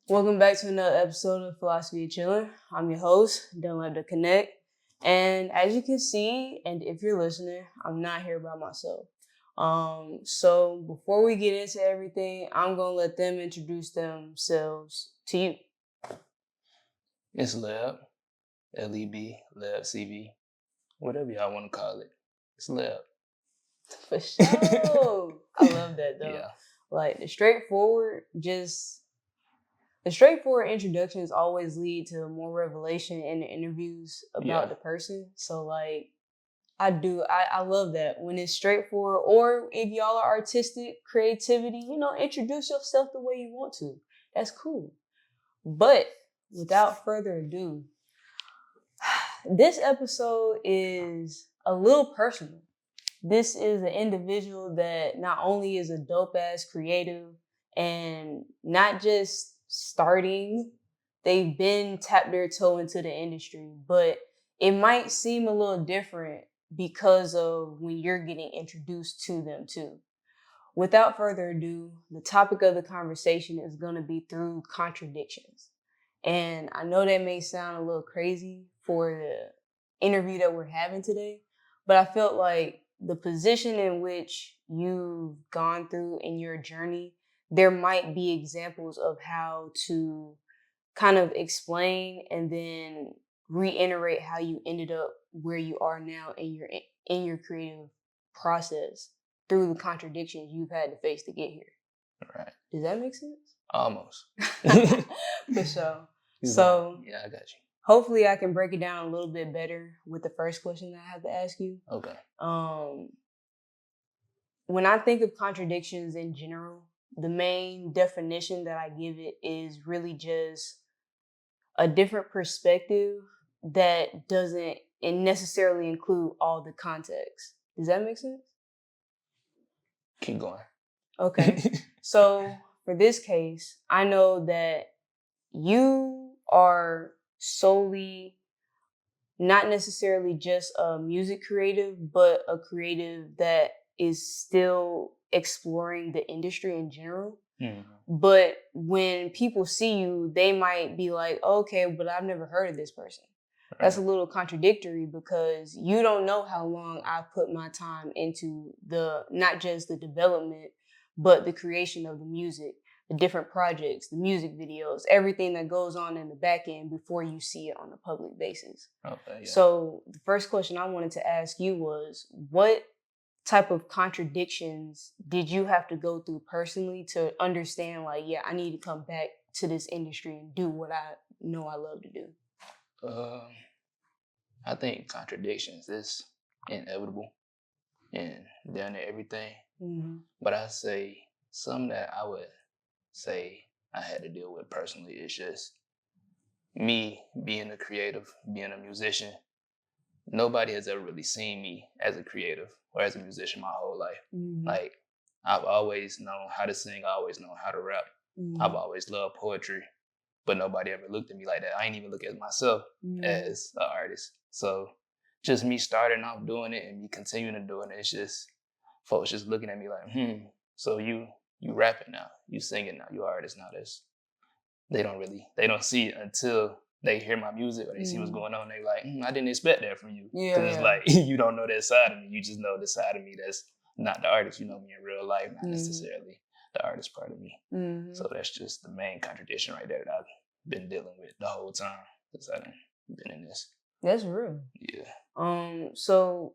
Welcome back to another episode of Philosophy of Chillin. I'm your host, Don't to Connect. And as you can see, and if you're listening, I'm not here by myself. So before we get into everything, I'm gonna let them introduce themselves to you. It's Leb, L-E-B, Leb, CV, whatever y'all want to call it. It's Leb. For sure. I love that though. Yeah. Like the straightforward introductions always lead to more revelation in the interviews about the person. So like I love that when it's straightforward, or if y'all are artistic, creativity, introduce yourself the way you want to. That's cool. But without further ado, this episode is a little personal. This is an individual that not only is a dope ass creative and not just starting, they've been tapped their toe into the industry, but it might seem a little different because of when you're getting introduced to them too. Without further ado, the topic of the conversation is going to be through contradictions. And I know that may sound a little crazy for the interview that we're having today, but I felt like the position in which you've gone through in your journey, there might be examples of how to kind of explain and then reiterate how you ended up where you are now in your creative process through the contradictions you've had to face to get here. Right. Does that make sense? Almost. For sure. So yeah, I got you. Hopefully I can break it down a little bit better with the first question that I have to ask you. Okay. When I think of contradictions in general, the main definition that I give it is really just a different perspective that doesn't necessarily include all the context. Does that make sense? Keep going. Okay. So for this case, I know that you are solely not necessarily just a music creative, but a creative that is still exploring the industry in general. Mm-hmm. But when people see you, they might be like, okay, but I've never heard of this person. Right. That's a little contradictory because you don't know how long I've put my time into not just the development, but the creation of the music, the different projects, the music videos, everything that goes on in the back end before you see it on a public basis. Okay, yeah. So the first question I wanted to ask you was, what type of contradictions did you have to go through personally to understand, like, yeah, I need to come back to this industry and do what I know I love to do? I think contradictions is inevitable in down to everything. Mm-hmm. But I say some that I would say I had to deal with personally is just me being a creative, being a musician. Nobody has ever really seen me as a creative or as a musician my whole life. Mm-hmm. Like, I've always known how to sing, I always known how to rap. Mm-hmm. I've always loved poetry, but nobody ever looked at me like that. I ain't even look at myself as an artist. So just me starting off doing it and me continuing to doing it, it's just folks just looking at me like, so you rapping now, you singing now, you artist now. They don't see it until they hear my music or they see what's going on. They like, I didn't expect that from you. Because it's like, you don't know that side of me. You just know the side of me that's not the artist. You know me in real life, not necessarily the artist part of me. Mm-hmm. So that's just the main contradiction right there that I've been dealing with the whole time since I've been in this. That's real. Yeah. So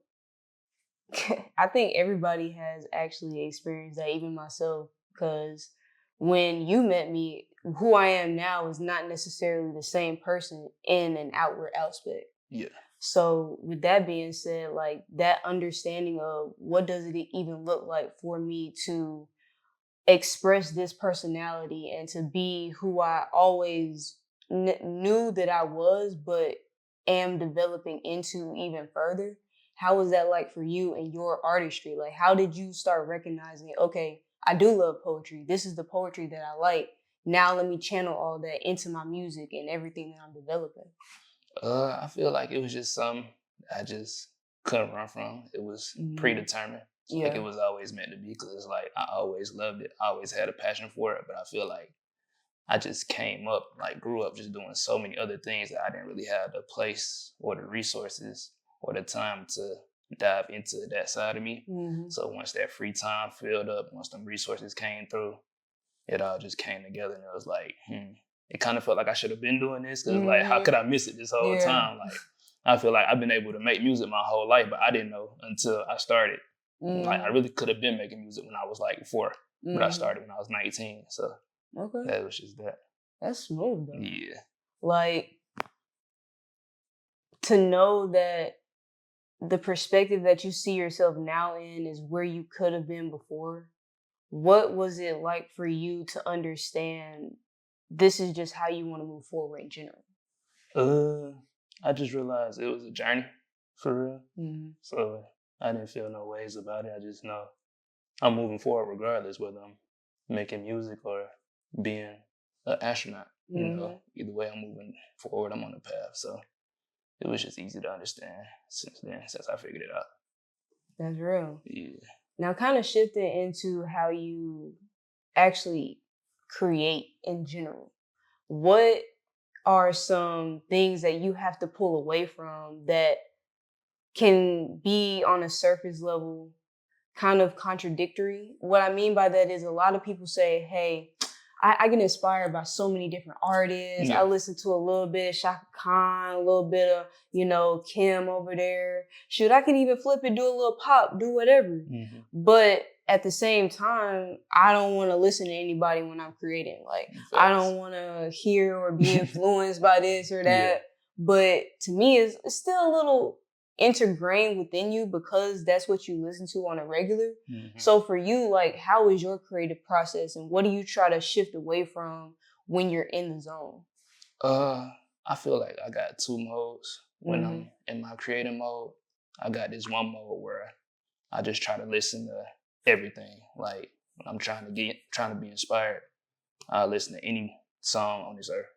I think everybody has actually experienced that, even myself, because when you met me, who I am now is not necessarily the same person in an outward aspect. Yeah. So with that being said, like that understanding of what does it even look like for me to express this personality and to be who I always knew that I was, but am developing into even further. How was that like for you and your artistry? Like, how did you start recognizing, okay, I do love poetry. This is the poetry that I like. Now let me channel all that into my music and everything that I'm developing. I feel like it was just something I just couldn't run from. It was predetermined. Yeah. Like it was always meant to be, because it's like I always loved it. I always had a passion for it, but I feel like I just came up, like grew up just doing so many other things that I didn't really have the place or the resources or the time to dive into that side of me. Mm-hmm. So once that free time filled up, once them resources came through, it all just came together, and it was like, it kind of felt like I should have been doing this, because like, how could I miss it this whole time? Like, I feel like I've been able to make music my whole life, but I didn't know until I started. Like, I really could have been making music when I was like 4, but I started when I was 19. So that was just that. That's smooth though. Yeah. Like, to know that the perspective that you see yourself now in is where you could have been before. What was it like for you to understand this is just how you want to move forward in general? I just realized it was a journey, for real. Mm-hmm. So I didn't feel no ways about it. I just know I'm moving forward regardless, whether I'm making music or being an astronaut. You know, either way I'm moving forward, I'm on the path. So it was just easy to understand since I figured it out. That's real. Yeah. Now, kind of shifting into how you actually create in general. What are some things that you have to pull away from that can be on a surface level kind of contradictory? What I mean by that is a lot of people say, hey, I get inspired by so many different artists. Yeah. I listen to a little bit of Shaka Khan, a little bit of, Kim over there. Shoot, I can even flip it, do a little pop, do whatever. Mm-hmm. But at the same time, I don't want to listen to anybody when I'm creating. Like, I don't want to hear or be influenced by this or that. Yeah. But to me, it's still a little ingrained within you because that's what you listen to on a regular. Mm-hmm. So for you, like, how is your creative process and what do you try to shift away from when you're in the zone? I feel like I got 2 modes. When I'm in my creative mode, I got this one mode where I just try to listen to everything. Like, when I'm trying to be inspired, I listen to any song on this earth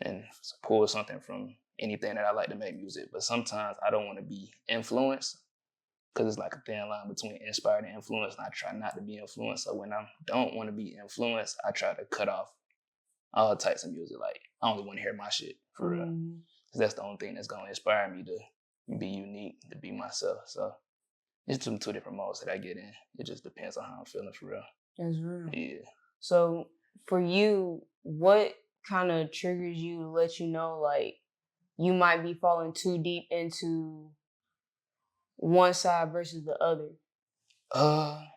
and pull something from anything that I like to make music. But sometimes I don't want to be influenced because it's like a thin line between inspired and influenced, and I try not to be influenced. So when I don't want to be influenced, I try to cut off all types of music. Like, I only want to hear my shit, for real. Because that's the only thing that's going to inspire me to be unique, to be myself. So it's 2 different modes that I get in. It just depends on how I'm feeling, for real. That's real. Yeah. So for you, what kind of triggers you to let you know, like, you might be falling too deep into one side versus the other? I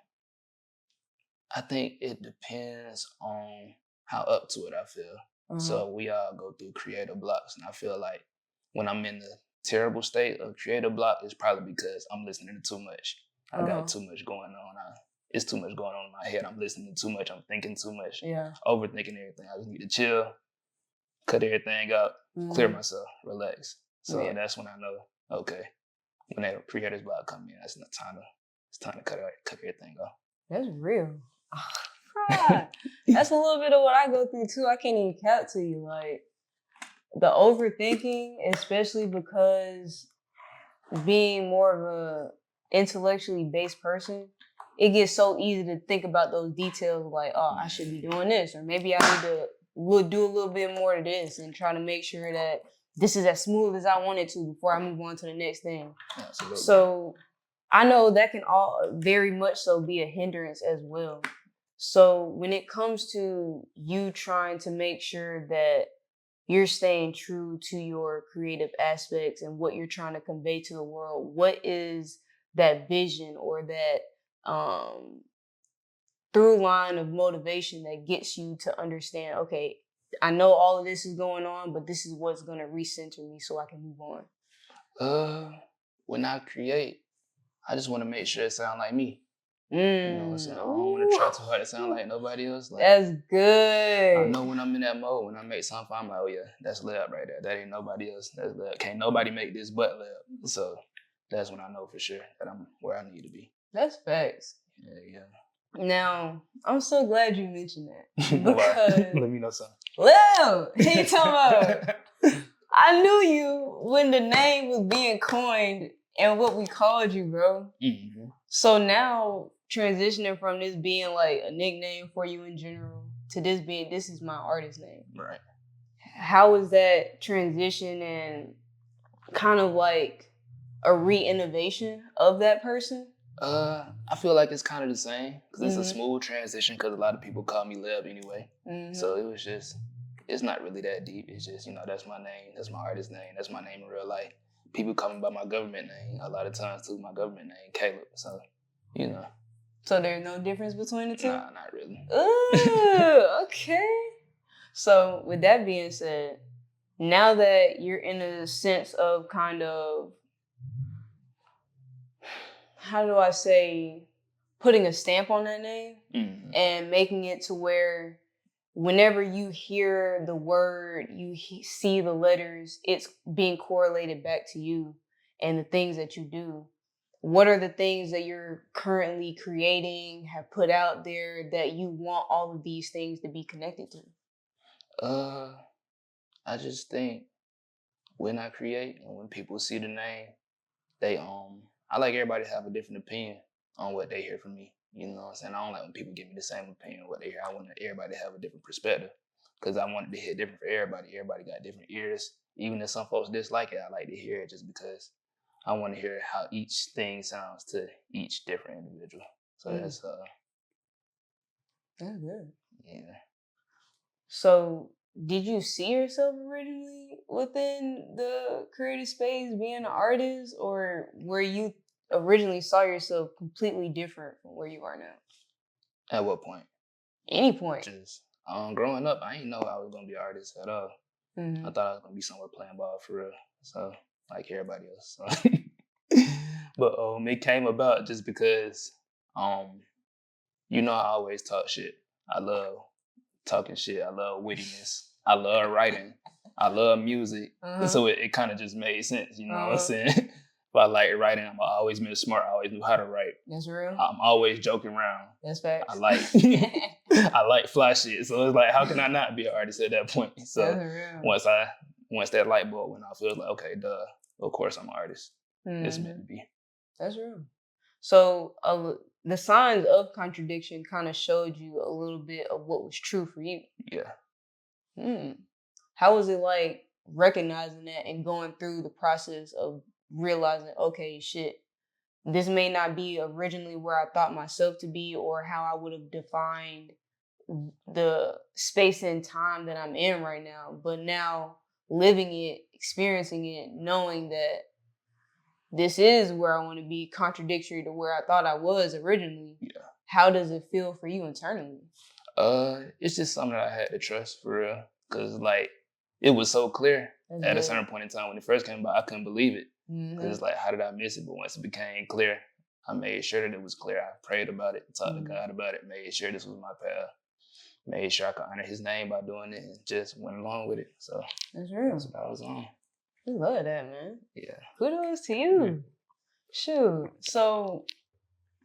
think it depends on how up to it I feel. So we all go through creative blocks, and I feel like when I'm in the terrible state of creative block, it's probably because I'm listening to too much. I got too much going on. It's too much going on in my head. I'm listening to too much. I'm thinking too much. Yeah. Overthinking everything. I just need to chill, cut everything out, clear myself, relax. So that's when I know, okay, when that creator's block come in, it's time to cut everything off. That's real. That's a little bit of what I go through too. I can't even count to you. Like, the overthinking, especially because being more of a intellectually based person, it gets so easy to think about those details like, oh, I should be doing this, or maybe I need to do a little bit more to this and try to make sure that this is as smooth as I want it to before I move on to the next thing. Absolutely. So I know that can all very much so be a hindrance as well. So when it comes to you trying to make sure that you're staying true to your creative aspects and what you're trying to convey to the world, what is that vision or that through line of motivation that gets you to understand, okay, I know all of this is going on, but this is what's going to recenter me so I can move on? When I create, I just want to make sure it sounds like me. You know what I'm saying? I don't want to try too hard to sound like nobody else. Like, that's good. I know when I'm in that mode, when I make something, I'm like, oh yeah, that's Lab right there. That ain't nobody else. That's Lab. Can't nobody make this but Lab. So that's when I know for sure that I'm where I need to be. That's facts. Yeah. Now, I'm so glad you mentioned that. Because let me know something. Well, he talking about, I knew you when the name was being coined and what we called you, bro. Mm-hmm. So now, transitioning from this being like a nickname for you in general to this being, this is my artist name. Right. How was that transition and kind of like a re-innovation of that person? I feel like it's kind of the same because it's a smooth transition because a lot of people call me Leb anyway. So it was just, it's not really that deep. It's just, that's my name. That's my artist name. That's my name in real life. People call me by my government name a lot of times too. My government name, Caleb. So, So there's no difference between the two? Nah, not really. Ooh, okay. So with that being said, now that you're in a sense of kind of, how do I say, putting a stamp on that name and making it to where whenever you hear the word, you see the letters, it's being correlated back to you and the things that you do. What are the things that you're currently creating, have put out there that you want all of these things to be connected to? I just think when I create and when people see the name, they I like everybody to have a different opinion on what they hear from me. You know what I'm saying? I don't like when people give me the same opinion of what they hear. I want everybody to have a different perspective because I want it to hit different for everybody. Everybody got different ears. Even if some folks dislike it, I like to hear it just because I want to hear how each thing sounds to each different individual. So that's good. Yeah. So did you see yourself originally within the creative space being an artist, or where you originally saw yourself completely different from where you are now? At what point? Any point. Just growing up, I didn't know I was gonna be an artist at all. I thought I was gonna be somewhere playing ball for real. So like everybody else. So. But it came about just because I always talk shit. I love talking shit. I love wittiness. I love writing. I love music. So it kind of just made sense, you know what I'm saying? If I like writing, I'm always been smart. I always knew how to write. That's real. I'm always joking around. That's facts. I like fly shit. So it's like, how can I not be an artist at that point? So that's real. Once that light bulb went off, it was like, okay, duh. Of course I'm an artist. It's meant to be. That's real. So the signs of contradiction kind of showed you a little bit of what was true for you. Yeah. How was it like recognizing that and going through the process of realizing, okay, shit, this may not be originally where I thought myself to be or how I would have defined the space and time that I'm in right now, but now living it, experiencing it, knowing that this is where I want to be, contradictory to where I thought I was originally. Yeah. How does it feel for you internally? It's just something that I had to trust for real. Cause like it was so clear at a certain point in time when it first came about, I couldn't believe it. Cause it's like, how did I miss it? But once it became clear, I made sure that it was clear. I prayed about it, talked to God about it, made sure this was my path, made sure I could honor His name by doing it, and just went along with it. So that's real. That's what I was on. I love that, man. Yeah. Kudos to you. Shoot. So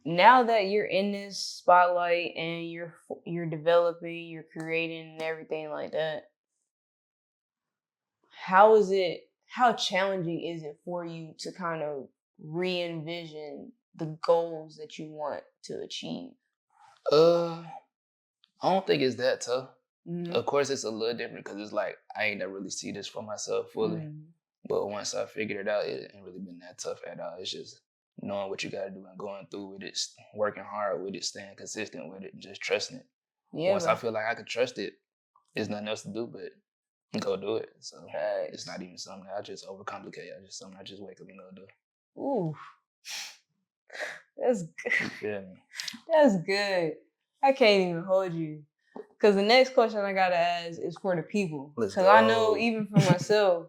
now that you're in this spotlight and you're developing, you're creating and everything like that, how challenging is it for you to kind of re-envision the goals that you want to achieve? I don't think it's that tough. Of course, it's a little different because it's like I ain't never really see this for myself fully. But once I figured it out, it ain't really been that tough at all. It's just knowing what you got to do and going through with it, working hard with it, staying consistent with it, and just trusting it. Yeah, once I feel like I can trust it, there's nothing else to do but go do it. So it's not even something that I just overcomplicate. Something I just wake up and go do. Ooh, that's good. Yeah. That's good. I can't even hold you. Because the next question I got to ask is for the people. Because I know even for myself,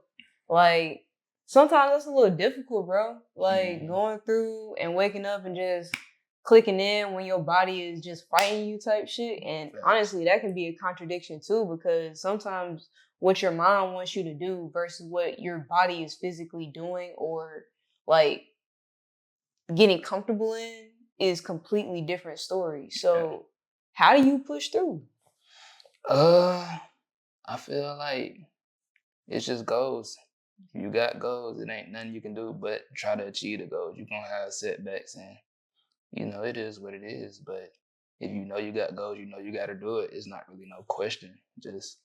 like, sometimes that's a little difficult, bro. Like, going through and waking up and just clicking in when your body is just fighting you type shit. And honestly, that can be a contradiction too, because sometimes what your mind wants you to do versus what your body is physically doing or, like, getting comfortable in is completely different story. So how do you push through? I feel like it's just goals. You got goals. It ain't nothing you can do but try to achieve the goals. You're going to have setbacks and, it is what it is. But if you know you got goals, you know you got to do it. It's not really no question. Just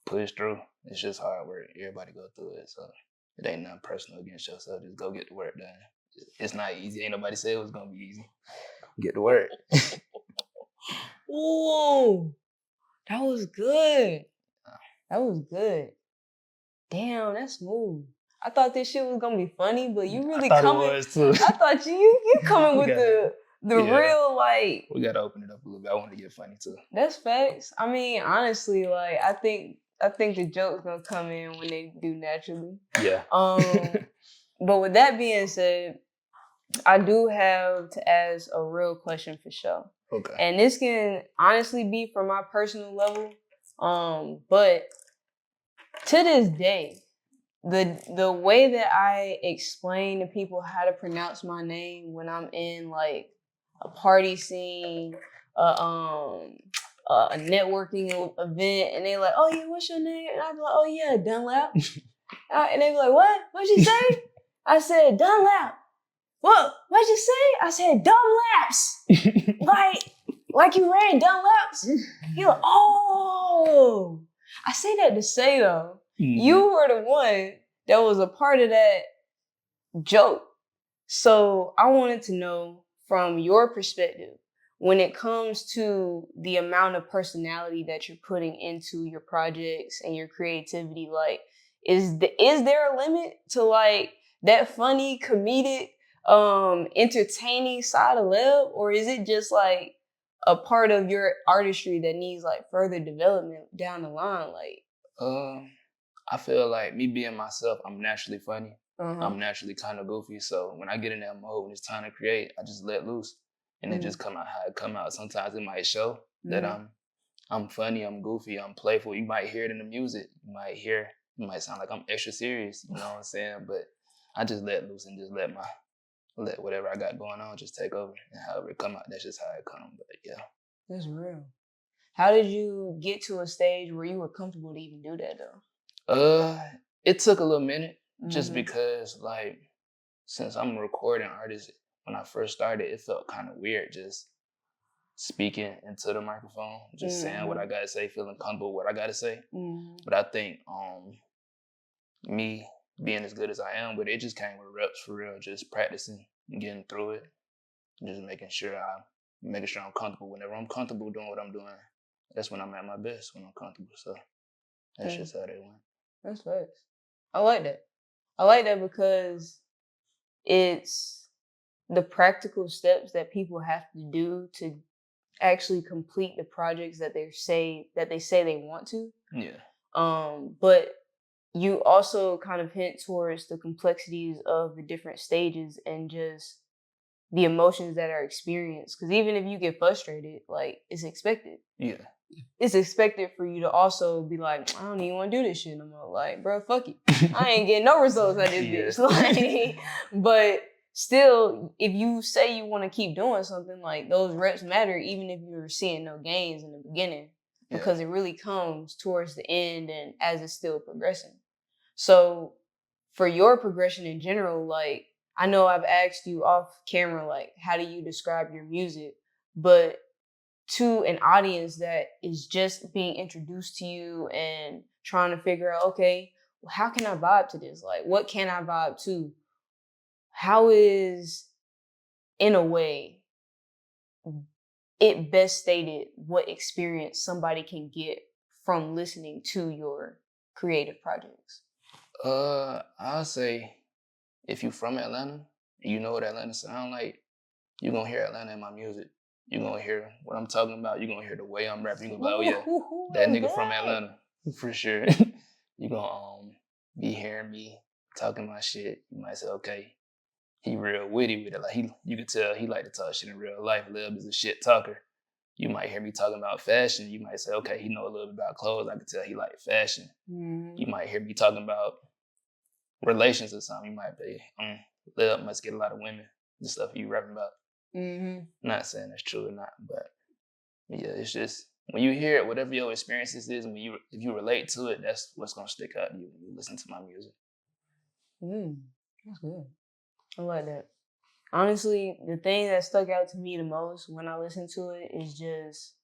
push through. It's just hard work. Everybody go through it. So it ain't nothing personal against yourself. Just go get the work done. It's not easy. Ain't nobody said it was going to be easy. Get to work. Ooh, that was good. That was good. Damn, that's smooth. I thought this shit was gonna be funny, but you really coming. It was too. I thought you coming with the real like. We gotta open it up a little bit. I want to get funny too. That's facts. I mean, honestly, like I think the joke's gonna come in when they do naturally. Yeah. But with that being said, I do have to ask a real question for sure. Okay. And this can honestly be from my personal level. But to this day, the way that I explain to people how to pronounce my name when I'm in like a party scene, a networking event, and they like, oh yeah, what's your name? And I be like, oh yeah, Dunlap. And they be like, what? What'd you say? I said Dunlap. What? What'd you say? I said Dunlaps. like you ran Dunlaps. He like, oh. I say that to say though, you were the one that was a part of that joke. So I wanted to know from your perspective, when it comes to the amount of personality that you're putting into your projects and your creativity, like, is there a limit to like that funny, comedic, entertaining side of Leb, or is it just like a part of your artistry that needs like further development down the line? Like, I feel like me being myself, I'm naturally funny. I'm naturally kind of goofy. So when I get in that mode, when it's time to create, I just let loose, and it just come out how it come out. Sometimes it might show that I'm funny, I'm goofy, I'm playful. You might hear it in the music. You might sound like I'm extra serious. You know what I'm saying? But I just let loose and just let whatever I got going on just take over, and however it come out, that's just how it come. But yeah, that's real. How did you get to a stage where you were comfortable to even do that though? It took a little minute, just because like since I'm a recording artist, when I first started, it felt kind of weird just speaking into the microphone, just saying what I gotta say, feeling comfortable with what I gotta say. But I think me being as good as I am, but it just came with reps for real, just practicing and getting through it, just making sure I'm comfortable. Whenever I'm comfortable doing what I'm doing, that's when I'm at my best, when I'm comfortable. So that's just how they went. That's facts. I like that. I like that because it's the practical steps that people have to do to actually complete the projects that they say they want to. Yeah. But you also kind of hint towards the complexities of the different stages and just the emotions that are experienced. Because even if you get frustrated, like, it's expected. Yeah. It's expected for you to also be like, I don't even want to do this shit no more. Like, bro, fuck it. I ain't getting no results out of this bitch. Like, but still, if you say you want to keep doing something, like, those reps matter even if you're seeing no gains in the beginning. Because it really comes towards the end and as it's still progressing. So for your progression in general, like, I know I've asked you off camera, like, how do you describe your music? But to an audience that is just being introduced to you and trying to figure out, okay, well, how can I vibe to this? Like, what can I vibe to? How is, in a way, it best stated what experience somebody can get from listening to your creative projects? I'll say if you from Atlanta and you know what Atlanta sound like, you're gonna hear Atlanta in my music. You're gonna hear what I'm talking about. You're gonna hear the way I'm rapping. You're gonna be like, oh yeah, that nigga from Atlanta, for sure. You're gonna be hearing me talking my shit. You might say, okay, he real witty with it. Like you could tell he like to talk shit in real life. Lib is a shit talker. You might hear me talking about fashion. You might say, okay, he know a little bit about clothes. I could tell he like fashion. You might hear me talking about relations or something. You might be, Lil must get a lot of women, the stuff you rapping about. Not saying that's true or not, but yeah, it's just when you hear it, whatever your experiences is, if you relate to it, that's what's gonna stick out to you when you listen to my music. That's good. I like that. Honestly, the thing that stuck out to me the most when I listened to it is just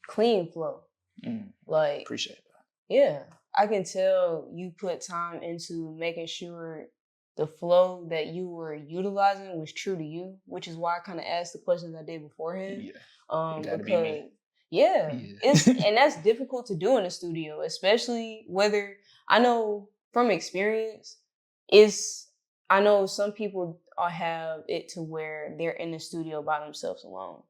clean flow. Like, appreciate that. Yeah, I can tell you put time into making sure the flow that you were utilizing was true to you, which is why I kind of asked the questions I did beforehand. Gotta Because be me. it's and that's difficult to do in a studio, especially whether I know from experience. I know some people have it to where they're in the studio by themselves alone,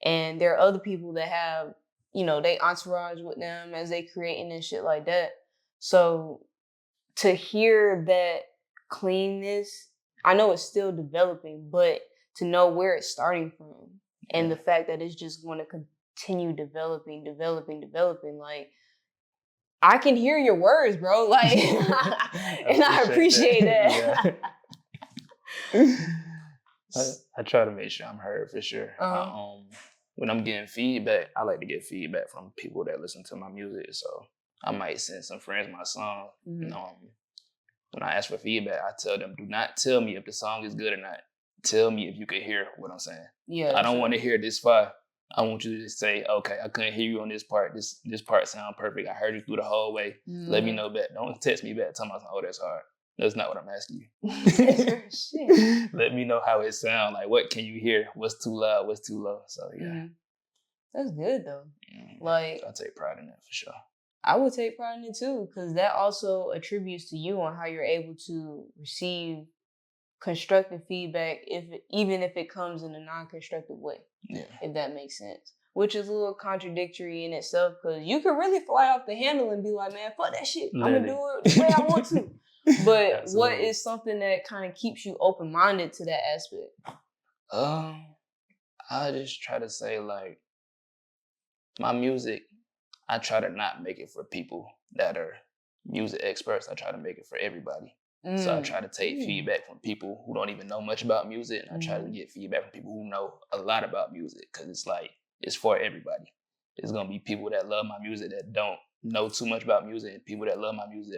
and there are other people that have they entourage with them as they creating and shit like that. So to hear that cleanness, I know it's still developing, but to know where it's starting from and the fact that it's just going to continue developing, like I can hear your words, bro. Like, and I appreciate that. I try to make sure I'm heard for sure. When I'm getting feedback, I like to get feedback from people that listen to my music. So I might send some friends my song. When I ask for feedback, I tell them, do not tell me if the song is good or not. Tell me if you can hear what I'm saying. Yeah, I don't want to hear this far. I want you to just say, okay, I couldn't hear you on this part. This part sound perfect. I heard you through the whole way. Let me know back. Don't text me back. Tell me, oh, that's hard. That's not what I'm asking you. Let me know how it sounds. Like, what can you hear? What's too loud? What's too low? So, yeah. That's good, though. Like, I take pride in that for sure. I would take pride in it, too, because that also attributes to you on how you're able to receive constructive feedback, even if it comes in a non-constructive way. Yeah. If that makes sense. Which is a little contradictory in itself, because you can really fly off the handle and be like, man, fuck that shit. I'm going to do it the way I want to. But what is something that kind of keeps you open-minded to that aspect? I just try to say, like, my music, I try to not make it for people that are music experts. I try to make it for everybody. So I try to take feedback from people who don't even know much about music, and I try to get feedback from people who know a lot about music, because it's like, it's for everybody. There's going to be people that love my music that don't know too much about music, and people that love my music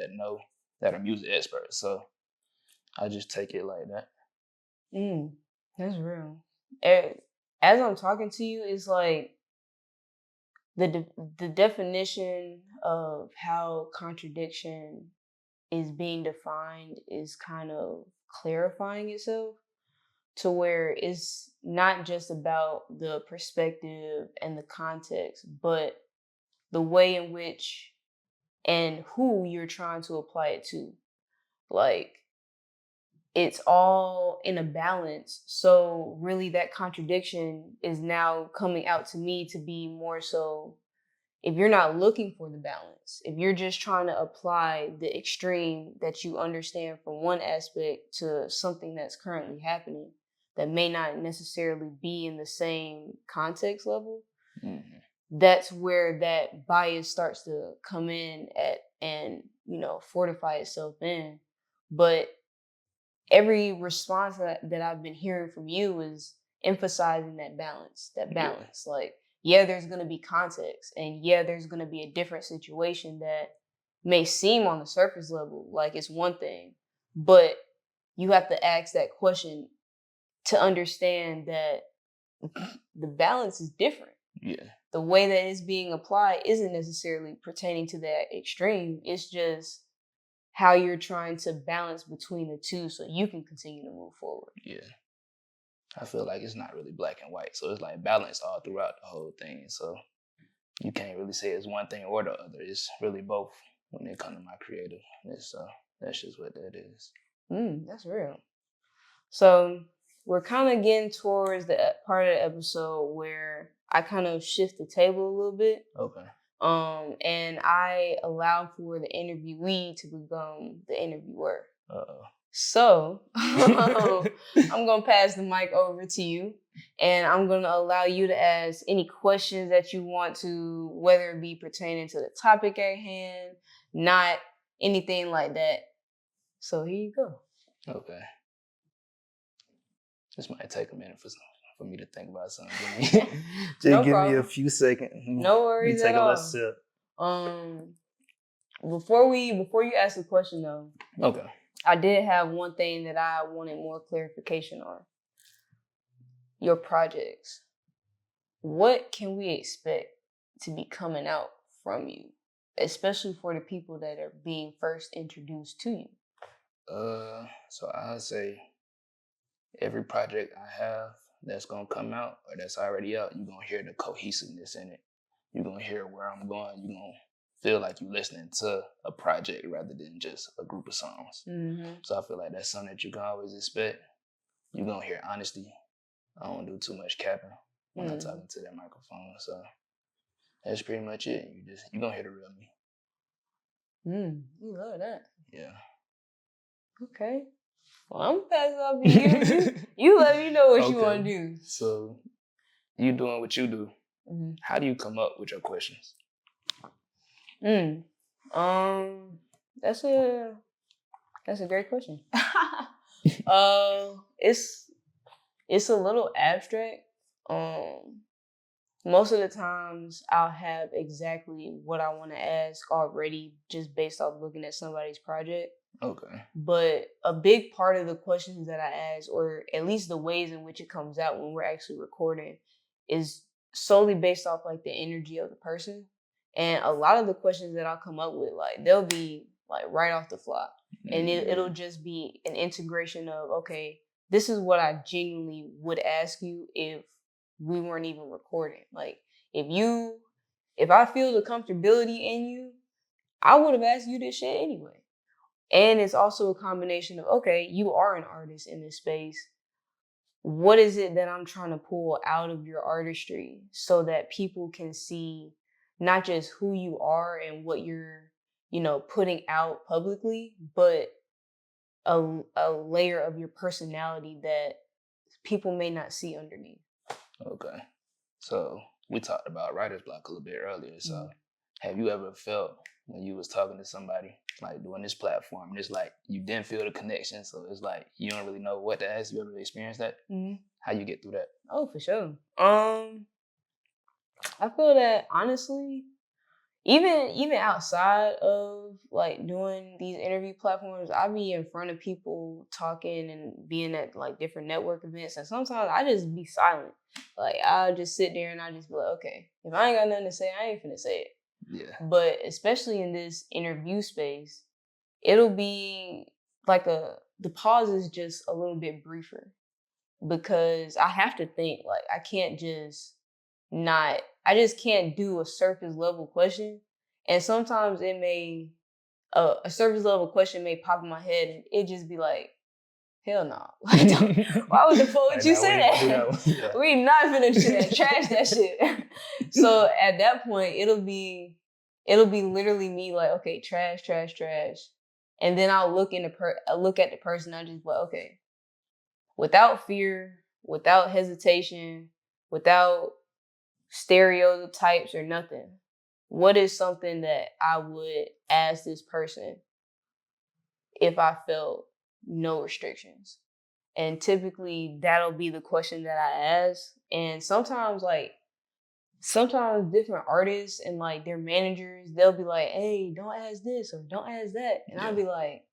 that are music experts. So I just take it like that. That's real. As I'm talking to you, it's like the definition of how contradiction is being defined is kind of clarifying itself to where it's not just about the perspective and the context, but the way in which and who you're trying to apply it to. Like, it's all in a balance. So really that contradiction is now coming out to me to be more so, if you're not looking for the balance, if you're just trying to apply the extreme that you understand from one aspect to something that's currently happening that may not necessarily be in the same context level, that's where that bias starts to come in at and, fortify itself in. But every response that I've been hearing from you is emphasizing that balance. Like, there's going to be context, and there's going to be a different situation that may seem on the surface level like it's one thing, but you have to ask that question to understand that the balance is different. The way that it's being applied isn't necessarily pertaining to that extreme. It's just how you're trying to balance between the two so you can continue to move forward. I feel like it's not really black and white. So it's like balanced all throughout the whole thing. So you can't really say it's one thing or the other. It's really both when it comes to my creativeness. So that's just what that is. That's real. So we're kind of getting towards the part of the episode where I kind of shift the table a little bit. Okay. And I allow for the interviewee to become the interviewer. So I'm going to pass the mic over to you, and I'm going to allow you to ask any questions that you want to, whether it be pertaining to the topic at hand, not anything like that. So here you go. Okay. This might take a minute for me to think about something. Just give me a few seconds. No worries at all. Take a little sip. Before you ask the question though. Okay. I did have one thing that I wanted more clarification on. your projects, what can we expect to be coming out from you, especially for the people that are being first introduced to you? So I'll say every project I have that's gonna come out or that's already out, you're gonna hear the cohesiveness in it. You're gonna hear where I'm going. You're gonna feel like you're listening to a project rather than just a group of songs. Mm-hmm. So I feel like that's something that you can always expect. You're gonna hear honesty. I don't do too much capping when I'm talking to that microphone. So that's pretty much it. You're gonna hear the real me. You love that. Yeah. Okay. Well, I'm passing off to you. You let me know what you want to do. So you doing what you do. Mm-hmm. How do you come up with your questions? That's a great question. It's a little abstract. Most of the times I'll have exactly what I want to ask already just based off looking at somebody's project. Okay. But a big part of the questions that I ask, or at least the ways in which it comes out when we're actually recording, is solely based off like the energy of the person. And a lot of the questions that I'll come up with, like they'll be like right off the fly. And it'll just be an integration of, okay, this is what I genuinely would ask you if we weren't even recording. Like if I feel the comfortability in you, I would have asked you this shit anyway. And it's also a combination of, okay, you are an artist in this space. What is it that I'm trying to pull out of your artistry so that people can see not just who you are and what you're, putting out publicly, but a layer of your personality that people may not see underneath. Okay. So we talked about writer's block a little bit earlier. So have you ever felt when you was talking to somebody, like doing this platform, and it's like you didn't feel the connection, so it's like you don't really know what to ask? You ever experienced that? How you get through that? Oh, for sure. I feel that honestly, even outside of like doing these interview platforms, I be in front of people talking and being at like different network events, and sometimes I just be silent. Like I'll just sit there and I just be like, okay, if I ain't got nothing to say, I ain't finna say it. Yeah. But especially in this interview space, it'll be like the pause is just a little bit briefer because I have to think. Like I just can't do a surface level question. And sometimes a surface level question may pop in my head and it just be like, hell no. Like, why would the fuck would you say that? Yeah. We not finna trash that shit. So at that point, it'll be literally me like, okay, trash. And then I'll look at the person. I just be like, okay, without fear, without hesitation, without stereotypes or nothing, what is something that I would ask this person if I felt no restrictions? And typically that'll be the question that I ask. And sometimes different artists and like their managers, they'll be like, hey, don't ask this or don't ask that. And I'll be like,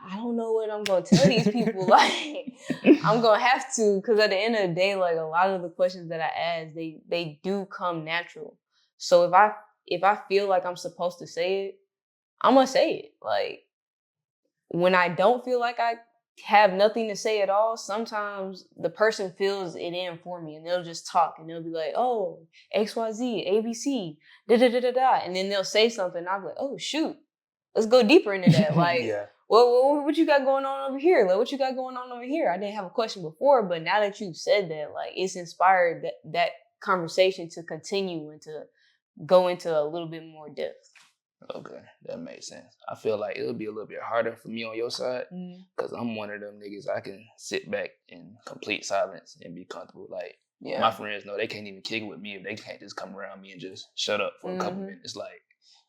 I don't know what I'm going to tell these people. Like, I'm going to have to, because at the end of the day, like a lot of the questions that I ask, they do come natural. So if I feel like I'm supposed to say it, I'm going to say it. Like, when I don't feel like I have nothing to say at all, sometimes the person fills it in for me and they'll just talk and they'll be like, oh, XYZ, ABC, da-da-da-da-da. And then they'll say something and I'll be like, oh, shoot, let's go deeper into that. Like, yeah. Well, what you got going on over here? Like, what you got going on over here? I didn't have a question before, but now that you've said that, like, it's inspired that conversation to continue and to go into a little bit more depth. Okay, that makes sense. I feel like it'll be a little bit harder for me on your side because I'm one of them niggas. I can sit back in complete silence and be comfortable. Like, my friends know they can't even kick it with me if they can't just come around me and just shut up for a couple minutes. Like,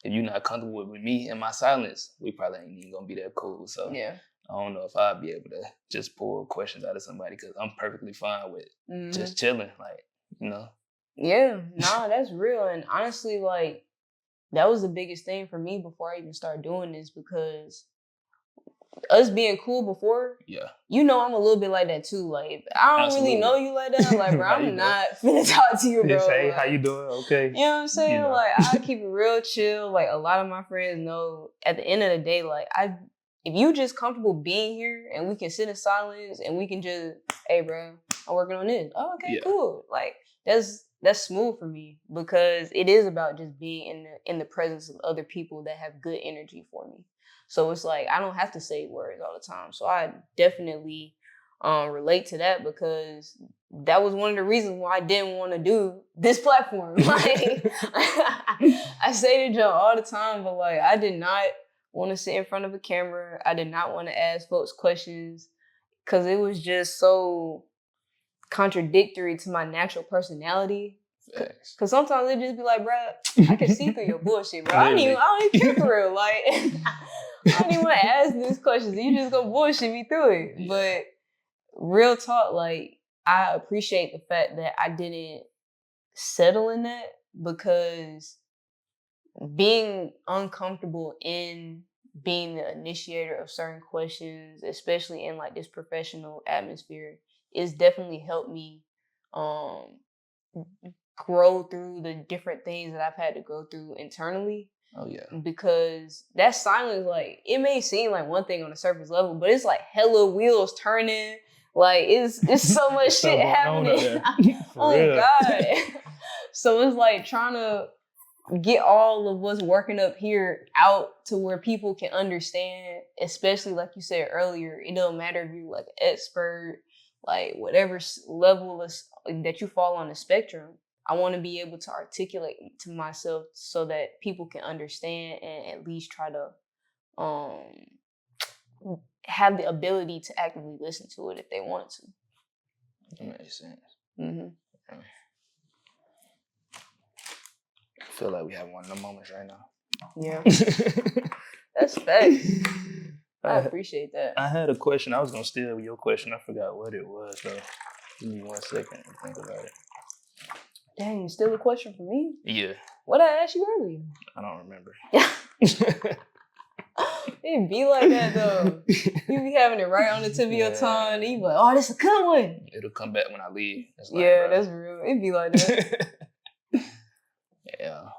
if you're not comfortable with me and my silence, we probably ain't even gonna be that cool. So I don't know if I'll be able to just pull questions out of somebody because I'm perfectly fine with just chilling, like, you know. Yeah, nah, that's real. And honestly, like, that was the biggest thing for me before I even started doing this, because us being cool before, you know I'm a little bit like that too. Like, I don't really know you like that. I'm like, bro, I'm not finna talk to you, bro. Say, like, how you doing? Okay. You know what I'm saying? Like, I keep it real chill. Like, a lot of my friends know at the end of the day, like, if you just comfortable being here and we can sit in silence and we can just, hey, bro, I'm working on this. Oh, okay, cool. Like, that's smooth for me because it is about just being in the presence of other people that have good energy for me. So it's like I don't have to say words all the time. So I definitely relate to that because that was one of the reasons why I didn't want to do this platform. Like I say to Joe all the time, but like I did not want to sit in front of a camera. I did not want to ask folks questions because it was just so contradictory to my natural personality. Cause sometimes it just be like, bro, I can see through your bullshit, bro. I don't even care for real. Like, I don't even want to ask these questions. You just go bullshit me through it. Yeah. But real talk, like, I appreciate the fact that I didn't settle in that because being uncomfortable in being the initiator of certain questions, especially in like this professional atmosphere, is definitely helped me grow through the different things that I've had to go through internally. Oh yeah. Because that silence, like, it may seem like one thing on the surface level, but it's like hella wheels turning. Like it's so much shit happening. Oh God. So it's like trying to get all of what's working up here out to where people can understand, especially like you said earlier, it don't matter if you're like an expert, like whatever level that you fall on the spectrum. I want to be able to articulate to myself so that people can understand and at least try to have the ability to actively listen to it if they want to. That makes sense. Mm-hmm. I feel like we have one of them moments right now. Yeah. That's facts. I appreciate that. I had a question. I was going to steal your question. I forgot what it was, though. Give me 1 second to think about it. Dang, you still a question for me? Yeah. What I asked you earlier? I don't remember. It be like that though. You be having it right on the tip of your tongue, and you be like, "Oh, this is a good one." It'll come back when I leave. It's like, yeah, bro. That's real. It be like that. Yeah.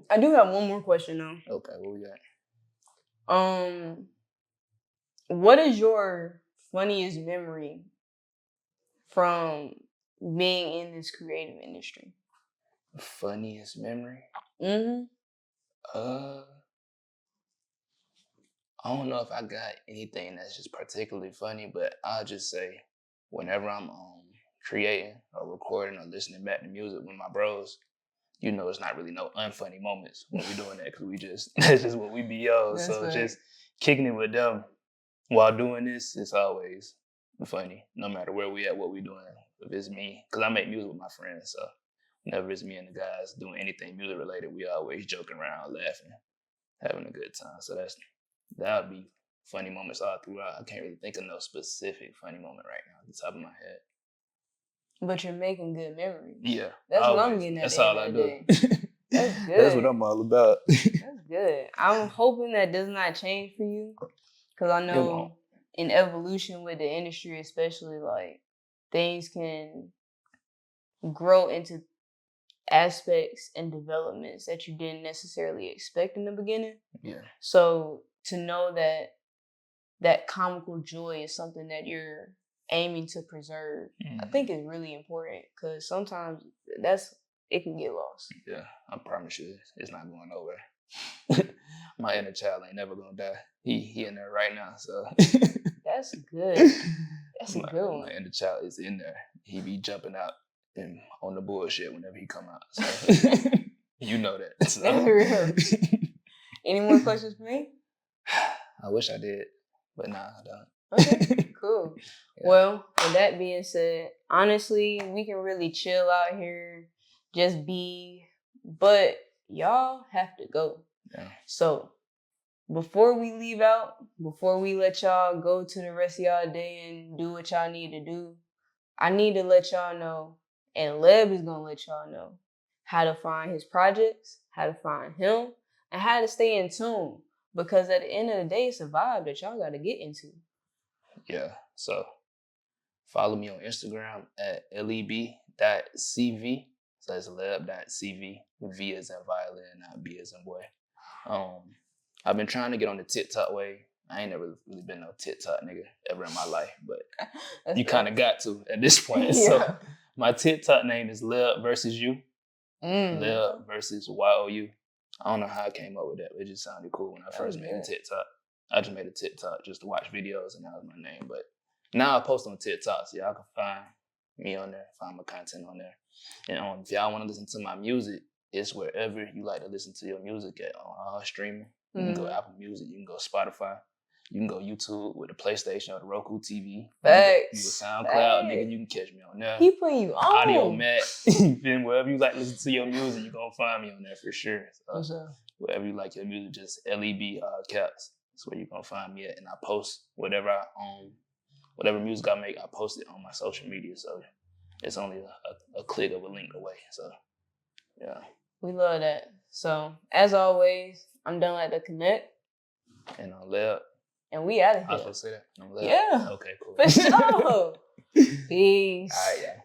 I do have one more question though. Okay, what we got? What is your funniest memory from being in this creative industry? Funniest memory? Mm-hmm. I don't know if I got anything that's just particularly funny, but I'll just say whenever I'm creating or recording or listening back to music with my bros, you know it's not really no unfunny moments when we're doing that because that's just what we be on. So right. Just kicking it with them while doing this, it's always funny, no matter where we at, what we doing. If it's me, because I make music with my friends, so whenever it's me and the guys doing anything music related, we always joking around, laughing, having a good time. So that would be funny moments all throughout. I can't really think of no specific funny moment right now at the top of my head. But you're making good memories. Yeah. That's always what I'm getting at. That's all I do. That's good. That's what I'm all about. That's good. I'm hoping that does not change for you. Because I know in evolution with the industry especially, like, things can grow into aspects and developments that you didn't necessarily expect in the beginning. Yeah. So to know that comical joy is something that you're aiming to preserve, I think is really important because sometimes it can get lost. Yeah, I promise you, it's not going nowhere. My inner child ain't never gonna die. He in there right now, so that's good. That's a good one. My inner child is in there. He be jumping out and on the bullshit whenever he come out. So you know that. So. That's real. Any more questions for me? I wish I did, but nah, I don't. Okay, cool. Yeah. Well, with that being said, honestly, we can really chill out here, just be, but y'all have to go. Yeah. So before we leave out, before we let y'all go to the rest of y'all day and do what y'all need to do, I need to let y'all know, and Leb is gonna let y'all know how to find his projects, how to find him, and how to stay in tune. Because at the end of the day, it's a vibe that y'all got to get into. Yeah. So follow me on Instagram at leb.cv. So it's leb.cv. V as in violin, not B as in boy. I've been trying to get on the TikTok wave. I ain't never really been no TikTok nigga ever in my life, but you kind of got to at this point. Yeah. So my TikTok name is Leb versus You. Leb versus YOU. I don't know how I came up with that, but it just sounded cool when I first made a TikTok. I just made a TikTok just to watch videos, and that was my name. But now I post on TikTok, so y'all can find me on there, find my content on there. And if y'all want to listen to my music, it's wherever you like to listen to your music at, on all streaming. You can go Apple Music, you can go Spotify, you can go YouTube with the PlayStation or the Roku TV. Thanks. You can SoundCloud, nigga, you can catch me on there. He putting you on. Audio Mac. Then wherever you like to listen to your music, you're going to find me on there for sure. So wherever you like your music, just LEB caps. That's where you're going to find me at. And I post whatever I own, whatever music I make, I post it on my social media. So it's only a click of a link away. So, yeah. We love that. So, as always, I'm done at the Connect. And I'm Leb. And we out of here. I was supposed to say that? I'm Leb. Yeah. Okay, cool. For sure. Peace. All right, yeah.